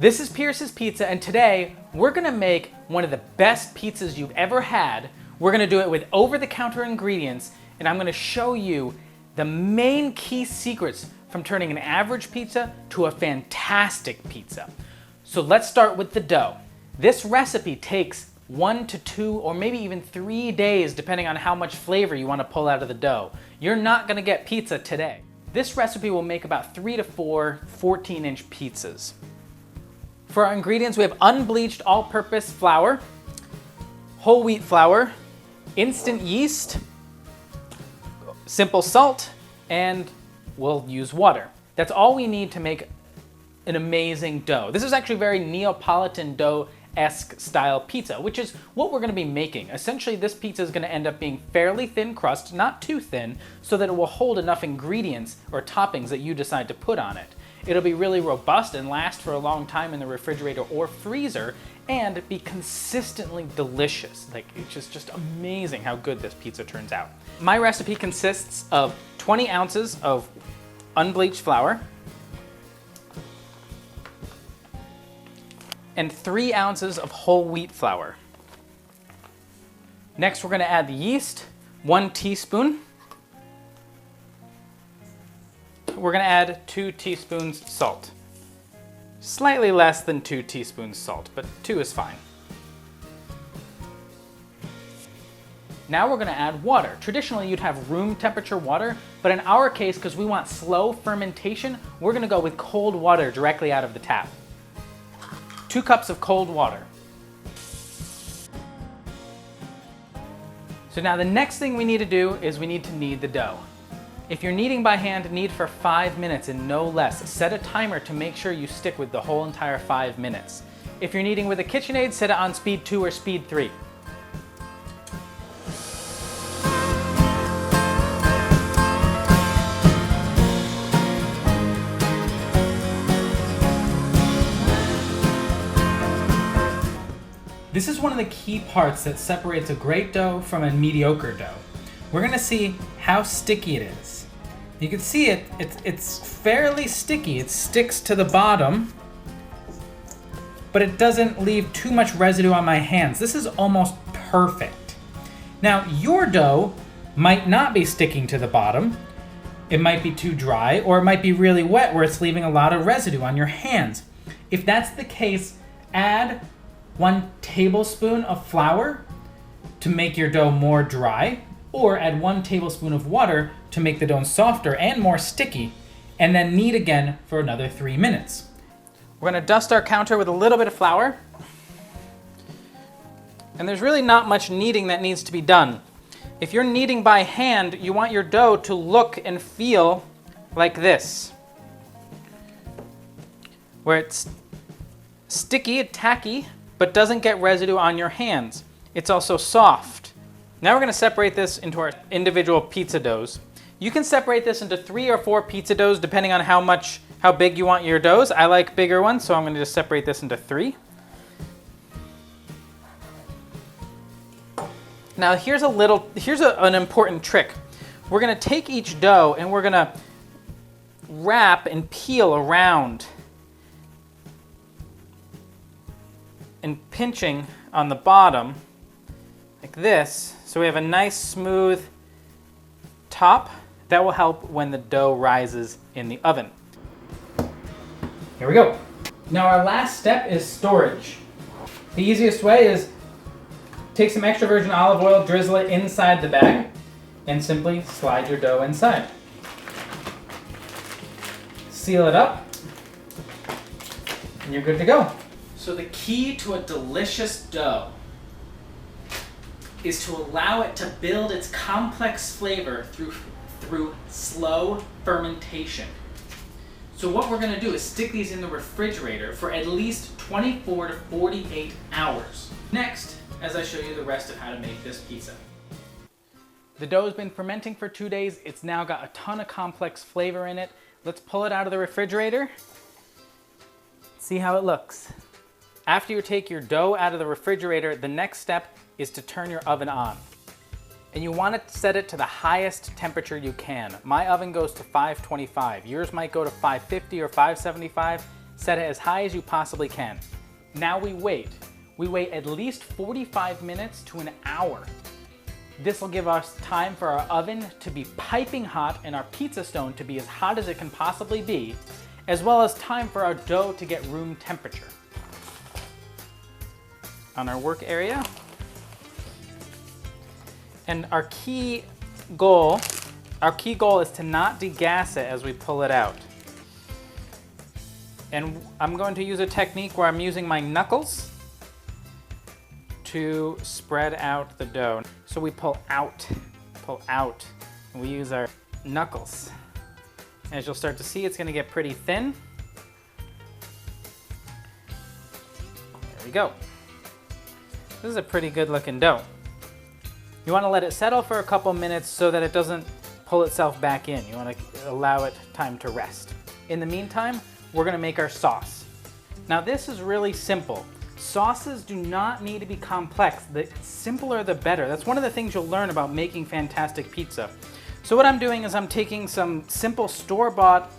This is Pearce's Pizza, and today we're gonna make one of the best pizzas you've ever had. We're gonna do it with over-the-counter ingredients, and I'm gonna show you the main key secrets from turning an average pizza to a fantastic pizza. So let's start with the dough. This recipe takes 1 to 2 or maybe even 3 days depending on how much flavor you want to pull out of the dough. You're not gonna get pizza today. This recipe will make about 3 to 4 14-inch pizzas. For our ingredients, we have unbleached all-purpose flour, whole wheat flour, instant yeast, simple salt, and we'll use water. That's all we need to make an amazing dough. This is actually very Neapolitan dough-esque style pizza, which is what we're gonna be making. Essentially, this pizza is gonna end up being fairly thin crust, not too thin, so that it will hold enough ingredients or toppings that you decide to put on it. It'll be really robust and last for a long time in the refrigerator or freezer and be consistently delicious. Like, it's just amazing how good this pizza turns out. My recipe consists of 20 ounces of unbleached flour and 3 ounces of whole wheat flour. Next, we're gonna add the yeast, 1 teaspoon. We're gonna add 2 teaspoons salt. Slightly less than 2 teaspoons salt, but 2 is fine. Now we're gonna add water. Traditionally, you'd have room temperature water, but in our case, because we want slow fermentation, we're gonna go with cold water directly out of the tap. 2 cups of cold water. So now the next thing we need to do is we need to knead the dough. If you're kneading by hand, knead for 5 minutes and no less. Set a timer to make sure you stick with the whole entire 5 minutes. If you're kneading with a KitchenAid, set it on speed 2 or speed 3. This is one of the key parts that separates a great dough from a mediocre dough. We're gonna see how sticky it is. You can see it's fairly sticky. It sticks to the bottom, but it doesn't leave too much residue on my hands. This is almost perfect. Now, your dough might not be sticking to the bottom. It might be too dry, or it might be really wet where it's leaving a lot of residue on your hands. If that's the case, add 1 tablespoon of flour to make your dough more dry, or add 1 tablespoon of water to make the dough softer and more sticky, and then knead again for another 3 minutes. We're gonna dust our counter with a little bit of flour, and there's really not much kneading that needs to be done. If you're kneading by hand, you want your dough to look and feel like this, where it's sticky and tacky, but doesn't get residue on your hands. It's also soft. Now we're gonna separate this into our individual pizza doughs. You can separate this into 3 or 4 pizza doughs depending on how big you want your doughs. I like bigger ones, so I'm gonna just separate this into 3. Now here's an important trick. We're gonna take each dough and we're gonna wrap and peel around and pinching on the bottom like this, so we have a nice smooth top that will help when the dough rises in the oven. Here we go. Now our last step is storage. The easiest way is take some extra virgin olive oil, drizzle it inside the bag, and simply slide your dough inside. Seal it up, and you're good to go. So the key to a delicious dough is to allow it to build its complex flavor through slow fermentation. So what we're gonna do is stick these in the refrigerator for at least 24 to 48 hours. Next, as I show you the rest of how to make this pizza. The dough has been fermenting for 2 days. It's now got a ton of complex flavor in it. Let's pull it out of the refrigerator. See how it looks. After you take your dough out of the refrigerator, the next step is to turn your oven on. And you want to set it to the highest temperature you can. My oven goes to 525. Yours might go to 550 or 575. Set it as high as you possibly can. Now we wait. We wait at least 45 minutes to an hour. This will give us time for our oven to be piping hot and our pizza stone to be as hot as it can possibly be, as well as time for our dough to get room temperature. On our work area. And our key goal is to not degas it as we pull it out. And I'm going to use a technique where I'm using my knuckles to spread out the dough. So we pull out, and we use our knuckles. As you'll start to see, it's gonna get pretty thin. There we go. This is a pretty good looking dough. You wanna let it settle for a couple minutes so that it doesn't pull itself back in. You wanna allow it time to rest. In the meantime, we're gonna make our sauce. Now this is really simple. Sauces do not need to be complex. The simpler the better. That's one of the things you'll learn about making fantastic pizza. So what I'm doing is I'm taking some simple store-bought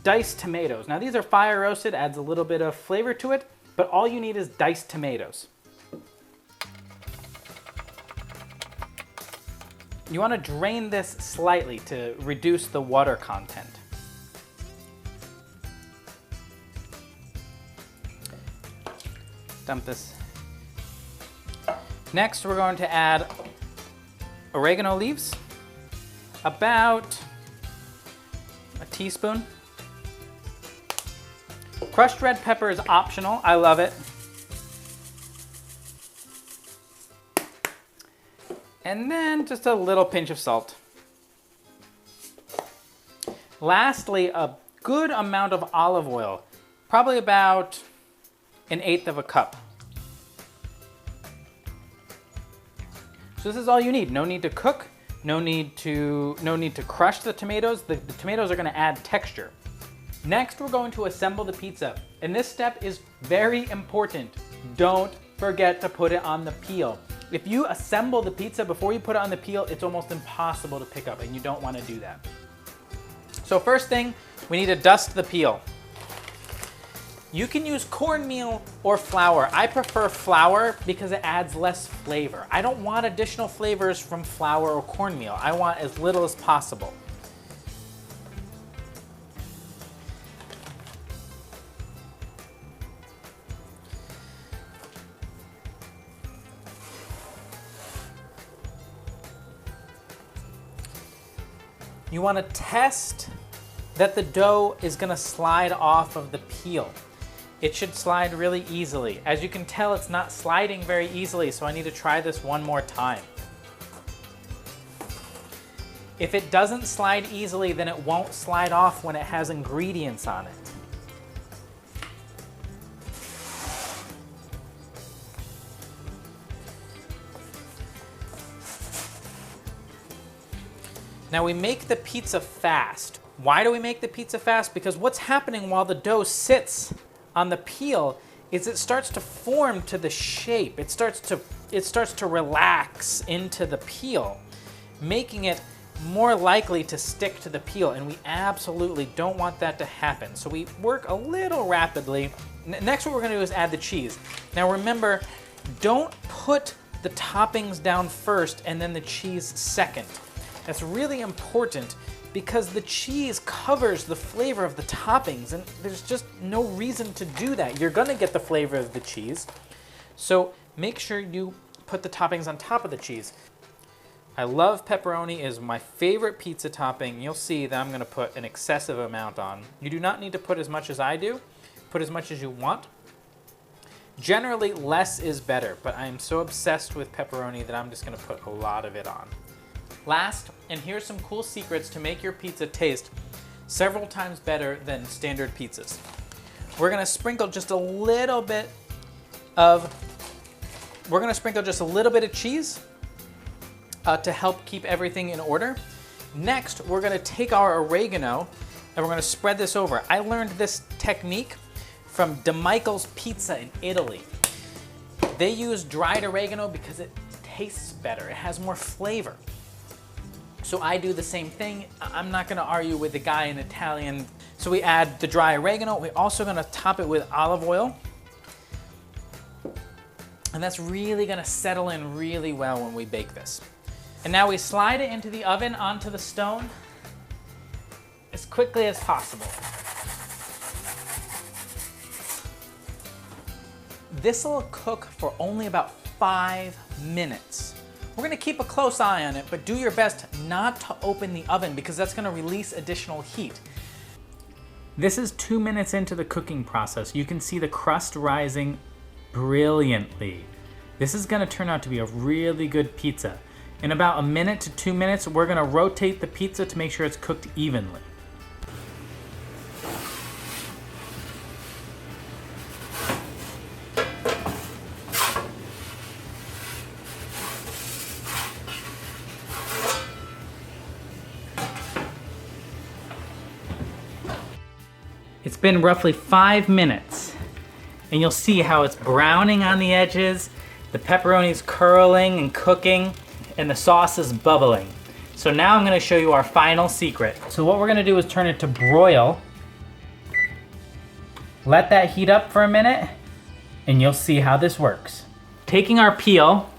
diced tomatoes. Now these are fire roasted, adds a little bit of flavor to it, but all you need is diced tomatoes. You want to drain this slightly to reduce the water content. Dump this. Next, we're going to add oregano leaves, about a teaspoon. Crushed red pepper is optional. I love it. And then just a little pinch of salt. Lastly, a good amount of olive oil, probably about 1/8 of a cup. So this is all you need. No need to cook, no need to crush the tomatoes. The tomatoes are gonna add texture. Next, we're going to assemble the pizza. And this step is very important. Don't forget to put it on the peel. If you assemble the pizza before you put it on the peel, it's almost impossible to pick up, and you don't want to do that. So first thing, we need to dust the peel. You can use cornmeal or flour. I prefer flour because it adds less flavor. I don't want additional flavors from flour or cornmeal. I want as little as possible. You want to test that the dough is going to slide off of the peel. It should slide really easily. As you can tell, it's not sliding very easily, so I need to try this one more time. If it doesn't slide easily, then it won't slide off when it has ingredients on it. Now we make the pizza fast. Why do we make the pizza fast? Because what's happening while the dough sits on the peel is it starts to form to the shape. It starts to relax into the peel, making it more likely to stick to the peel, and we absolutely don't want that to happen. So we work a little rapidly. Next, what we're gonna do is add the cheese. Now remember, don't put the toppings down first and then the cheese second. That's really important because the cheese covers the flavor of the toppings, and there's just no reason to do that. You're gonna get the flavor of the cheese. So make sure you put the toppings on top of the cheese. I love pepperoni, is my favorite pizza topping. You'll see that I'm gonna put an excessive amount on. You do not need to put as much as I do. Put as much as you want. Generally, less is better, but I am so obsessed with pepperoni that I'm just gonna put a lot of it on. Last, and here's some cool secrets to make your pizza taste several times better than standard pizzas. We're gonna sprinkle just a little bit of cheese to help keep everything in order. Next, we're gonna take our oregano and we're gonna spread this over. I learned this technique from DeMichael's Pizza in Italy. They use dried oregano because it tastes better. It has more flavor. So I do the same thing. I'm not gonna argue with the guy in Italian. So we add the dry oregano. We're also gonna top it with olive oil. And that's really gonna settle in really well when we bake this. And now we slide it into the oven onto the stone as quickly as possible. This will cook for only about 5 minutes. We're gonna keep a close eye on it, but do your best not to open the oven because that's gonna release additional heat. This is 2 minutes into the cooking process. You can see the crust rising brilliantly. This is gonna turn out to be a really good pizza. In about 1 minute to 2 minutes, we're gonna rotate the pizza to make sure it's cooked evenly. It's been roughly 5 minutes, and you'll see how it's browning on the edges, the pepperoni's curling and cooking, and the sauce is bubbling. So now I'm gonna show you our final secret. So what we're gonna do is turn it to broil. Let that heat up for a minute, and you'll see how this works. Taking our peel,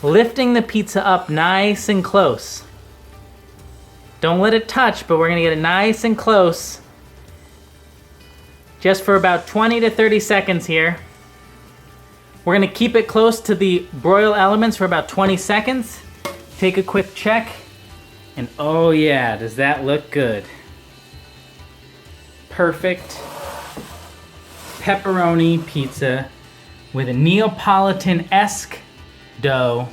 lifting the pizza up nice and close. Don't let it touch, but we're gonna get it nice and close. Just for about 20 to 30 seconds here. We're gonna keep it close to the broil elements for about 20 seconds. Take a quick check, and oh yeah, does that look good. Perfect pepperoni pizza with a Neapolitan-esque dough.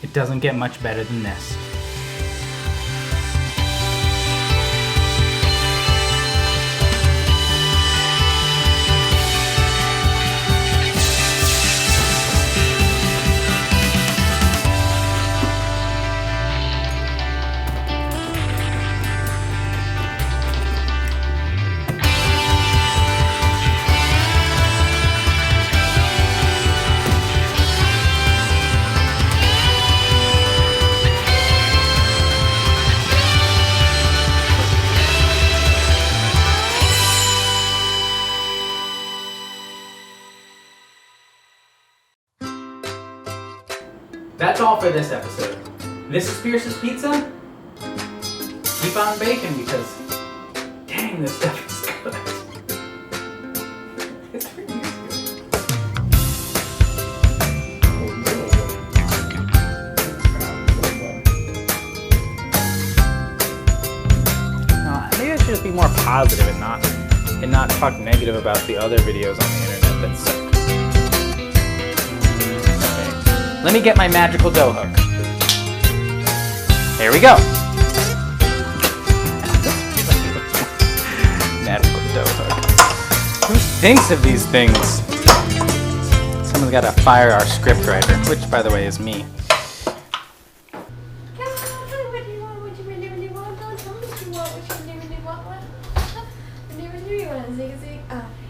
It doesn't get much better than this. That's all for this episode. This is Pearce's Pizza. Keep on baking because, dang, this stuff is good. It's pretty good. Maybe I should just be more positive and not talk negative about the other videos on the internet that suck. Let me get my magical dough hook. There we go. Magical dough hook. Who thinks of these things? Someone's got to fire our scriptwriter, which by the way is me.